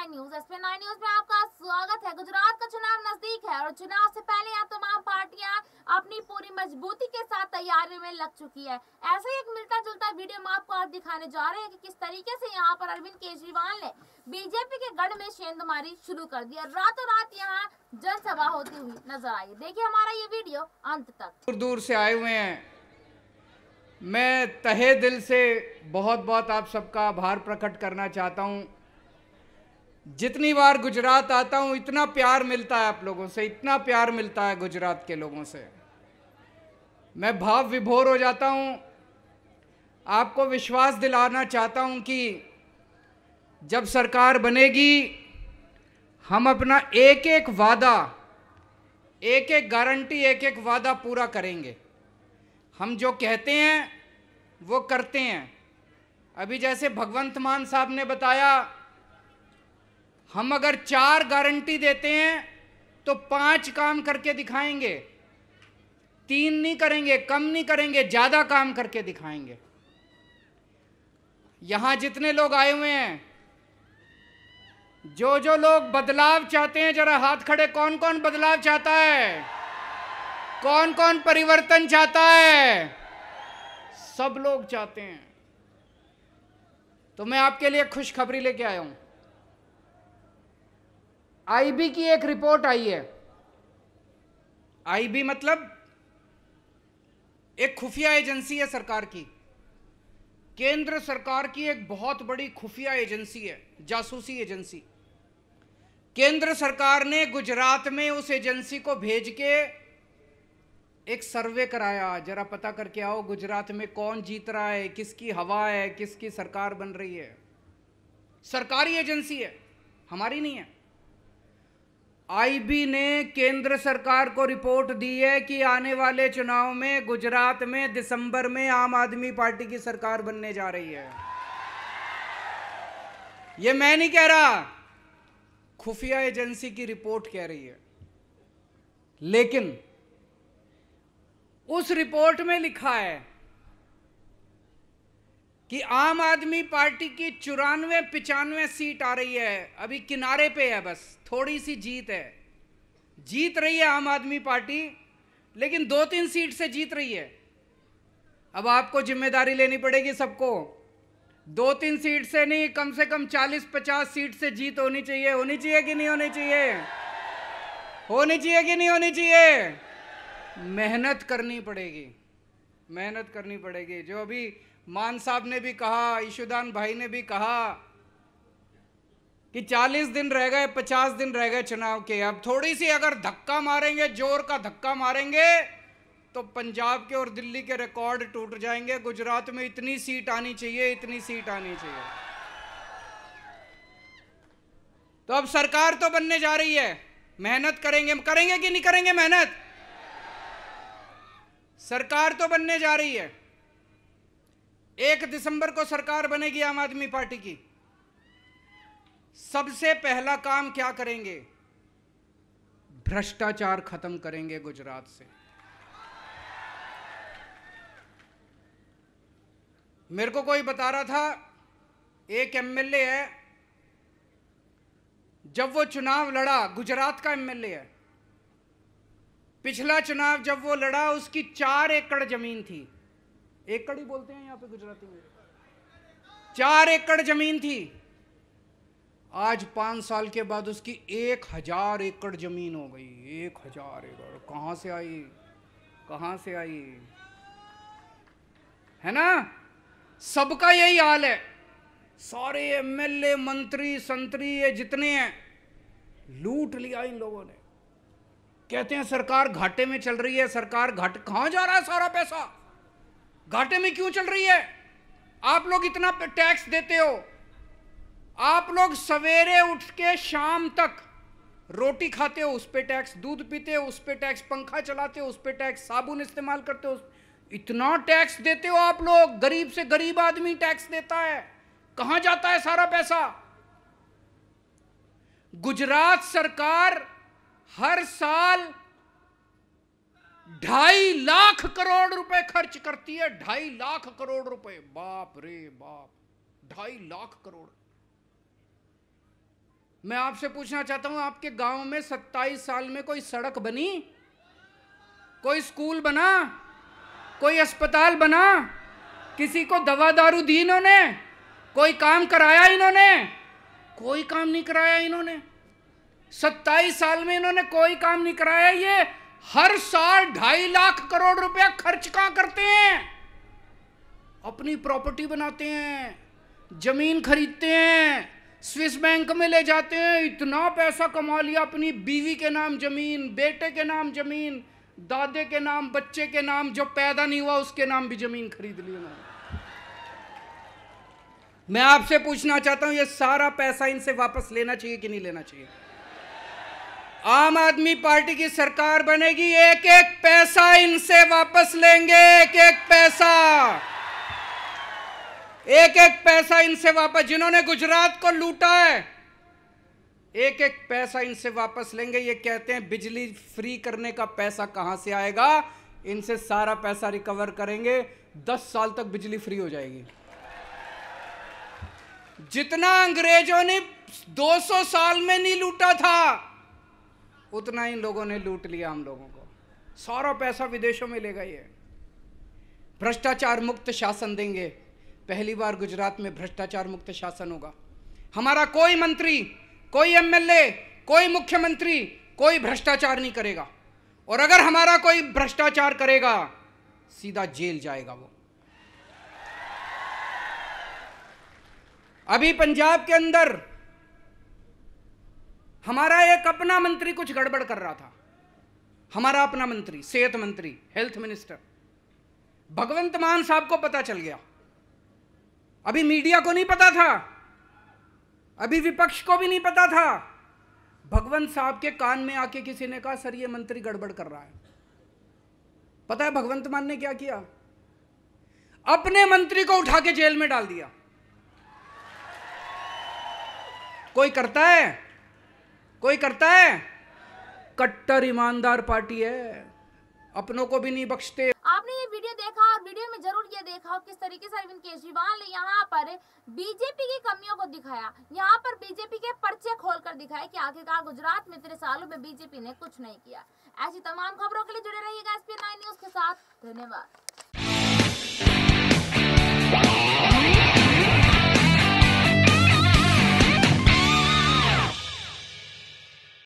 SP9 news. SP9 news में आपका स्वागत है। गुजरात का चुनाव नजदीक है और चुनाव से पहले यहाँ तमाम पार्टियां अपनी पूरी मजबूती के साथ तैयारियों में लग चुकी है। ऐसे ही एक मिलता जुलता वीडियो हम आपको आज दिखाने जा रहे हैं कि किस तरीके से यहाँ पर अरविंद केजरीवाल ने बीजेपी के गढ़ में सेंधमारी शुरू कर दी और रातों रात यहाँ जनसभा होती हुई नजर आई। देखिए हमारा ये वीडियो अंत तक। दूर दूर से आए हुए हैं, मैं तहे दिल से बहुत बहुत आप सबका आभार प्रकट करना चाहता हूं। जितनी बार गुजरात आता हूं इतना प्यार मिलता है आप लोगों से, इतना प्यार मिलता है गुजरात के लोगों से, मैं भाव विभोर हो जाता हूं। आपको विश्वास दिलाना चाहता हूं कि जब सरकार बनेगी हम अपना एक एक वादा, एक एक गारंटी, एक एक वादा पूरा करेंगे। हम जो कहते हैं वो करते हैं। अभी जैसे भगवंत मान साहब ने बताया, हम अगर 4 गारंटी देते हैं तो 5 काम करके दिखाएंगे, 3 नहीं करेंगे, कम नहीं करेंगे, ज्यादा काम करके दिखाएंगे। यहां जितने लोग आए हुए हैं, जो लोग बदलाव चाहते हैं, जरा हाथ खड़े। कौन कौन बदलाव चाहता है? कौन कौन परिवर्तन चाहता है? सब लोग चाहते हैं। तो मैं आपके लिए खुशखबरी लेके आया हूं। आईबी की एक रिपोर्ट आई है। आईबी मतलब एक खुफिया एजेंसी है सरकार की, केंद्र सरकार की एक बहुत बड़ी खुफिया एजेंसी है, जासूसी एजेंसी। केंद्र सरकार ने गुजरात में उस एजेंसी को भेज के एक सर्वे कराया, जरा पता करके आओ गुजरात में कौन जीत रहा है, किसकी हवा है, किसकी सरकार बन रही है। सरकारी एजेंसी है, हमारी नहीं है। आईबी ने केंद्र सरकार को रिपोर्ट दी है कि आने वाले चुनाव में गुजरात में दिसंबर में आम आदमी पार्टी की सरकार बनने जा रही है। यह मैं नहीं कह रहा, खुफिया एजेंसी की रिपोर्ट कह रही है। लेकिन उस रिपोर्ट में लिखा है कि आम आदमी पार्टी की 94-95 सीट आ रही है। अभी किनारे पे है, बस थोड़ी सी जीत है। जीत रही है आम आदमी पार्टी, लेकिन 2-3 सीट से जीत रही है। अब आपको जिम्मेदारी लेनी पड़ेगी सबको। 2-3 सीट से नहीं, कम से कम 40-50 सीट से जीत होनी चाहिए। होनी चाहिए कि नहीं होनी चाहिए? होनी चाहिए कि नहीं होनी चाहिए? मेहनत करनी पड़ेगी, मेहनत करनी पड़ेगी। जो अभी मान साहब ने भी कहा, ईशुदान भाई ने भी कहा कि 40 दिन रह गए, 50 दिन रह गए चुनाव के। अब थोड़ी सी अगर धक्का मारेंगे, जोर का धक्का मारेंगे, तो पंजाब के और दिल्ली के रिकॉर्ड टूट जाएंगे। गुजरात में इतनी सीट आनी चाहिए, इतनी सीट आनी चाहिए। तो अब सरकार तो बनने जा रही है, मेहनत करेंगे। करेंगे कि नहीं करेंगे मेहनत? सरकार तो बनने जा रही है। 1 दिसंबर को सरकार बनेगी आम आदमी पार्टी की। सबसे पहला काम क्या करेंगे? भ्रष्टाचार खत्म करेंगे गुजरात से। मेरे को कोई बता रहा था, एक एमएलए है, जब वो चुनाव लड़ा, गुजरात का एमएलए है, पिछला चुनाव जब वो लड़ा उसकी 4 एकड़ जमीन थी। एकड़ ही बोलते हैं यहां पे गुजराती में। 4 एकड़ जमीन थी। आज 5 साल के बाद उसकी 1000 एकड़ जमीन हो गई। 1000 एकड़ कहां से आई? कहां से आई? है ना? सबका यही हाल है। सारे एमएलए, मंत्री, संतरी, ये जितने हैं, लूट लिया इन लोगों ने। कहते हैं सरकार घाटे में चल रही है। सरकार घाटे, कहां जा रहा है सारा पैसा? घाटे में क्यों चल रही है? आप लोग इतना टैक्स देते हो। आप लोग सवेरे उठ के शाम तक रोटी खाते हो, उस पे टैक्स, दूध पीते हो, उस पे टैक्स, पंखा चलाते हो, उस पे टैक्स, साबुन इस्तेमाल करते हो, इतना टैक्स देते हो आप लोग। गरीब से गरीब आदमी टैक्स देता है। कहां जाता है सारा पैसा? गुजरात सरकार हर साल 2.5 लाख करोड़ रुपए खर्च करती है। 2.5 लाख करोड़ रुपए, बाप रे बाप, 2.5 लाख करोड़। मैं आपसे पूछना चाहता हूं, आपके गांव में 27 साल में कोई सड़क बनी, कोई स्कूल बना, कोई अस्पताल बना, किसी को दवा दारू दी इन्होंने, कोई काम कराया इन्होंने? कोई काम नहीं कराया इन्होंने। 27 साल में इन्होंने कोई काम नहीं कराया। ये हर साल 2.5 लाख करोड़ रुपया खर्च कहां करते हैं? अपनी प्रॉपर्टी बनाते हैं, जमीन खरीदते हैं, स्विस बैंक में ले जाते हैं, इतना पैसा कमा लिया, अपनी बीवी के नाम जमीन, बेटे के नाम जमीन, दादे के नाम, बच्चे के नाम, जो पैदा नहीं हुआ उसके नाम भी जमीन खरीद ली उन्होंने। मैं आपसे पूछना चाहता हूं, ये सारा पैसा इनसे वापस लेना चाहिए कि नहीं लेना चाहिए? आम आदमी पार्टी की सरकार बनेगी, एक एक पैसा इनसे वापस लेंगे, एक एक पैसा, एक एक पैसा इनसे वापस। जिन्होंने गुजरात को लूटा है, एक एक पैसा इनसे वापस लेंगे। ये कहते हैं बिजली फ्री करने का पैसा कहां से आएगा? इनसे सारा पैसा रिकवर करेंगे, 10 साल तक बिजली फ्री हो जाएगी। जितना अंग्रेजों ने 200 साल में नहीं लूटा था, उतना इन लोगों ने लूट लिया हम लोगों को। सारा पैसा विदेशों में ले गए। ये भ्रष्टाचार मुक्त शासन देंगे। पहली बार गुजरात में भ्रष्टाचार मुक्त शासन होगा। हमारा कोई मंत्री, कोई एमएलए, कोई मुख्यमंत्री कोई भ्रष्टाचार नहीं करेगा, और अगर हमारा कोई भ्रष्टाचार करेगा सीधा जेल जाएगा वो। अभी पंजाब के अंदर हमारा एक अपना मंत्री कुछ गड़बड़ कर रहा था। हमारा अपना मंत्री, सेहत मंत्री, हेल्थ मिनिस्टर भगवंत मान साहब को पता चल गया। अभी मीडिया को नहीं पता था, अभी विपक्ष को भी नहीं पता था। भगवंत साहब के कान में आके किसी ने कहा, सर ये मंत्री गड़बड़ कर रहा है। पता है भगवंत मान ने क्या किया? अपने मंत्री को उठा के जेल में डाल दिया। कोई करता है? कोई करता है? कट्टर ईमानदार पार्टी है, अपनों को भी नहीं बख्शते। आपने ये वीडियो देखा और वीडियो में जरूर ये देखा हो किस तरीके से अरविंद केजरीवाल ने यहाँ पर बीजेपी की कमियों को दिखाया। यहाँ पर बीजेपी के पर्चे खोलकर दिखाए कि आखिरकार गुजरात में 13 सालों में बीजेपी ने कुछ नहीं किया। ऐसी तमाम खबरों के लिए जुड़े रहिएगा SPN9 न्यूज के साथ। धन्यवाद।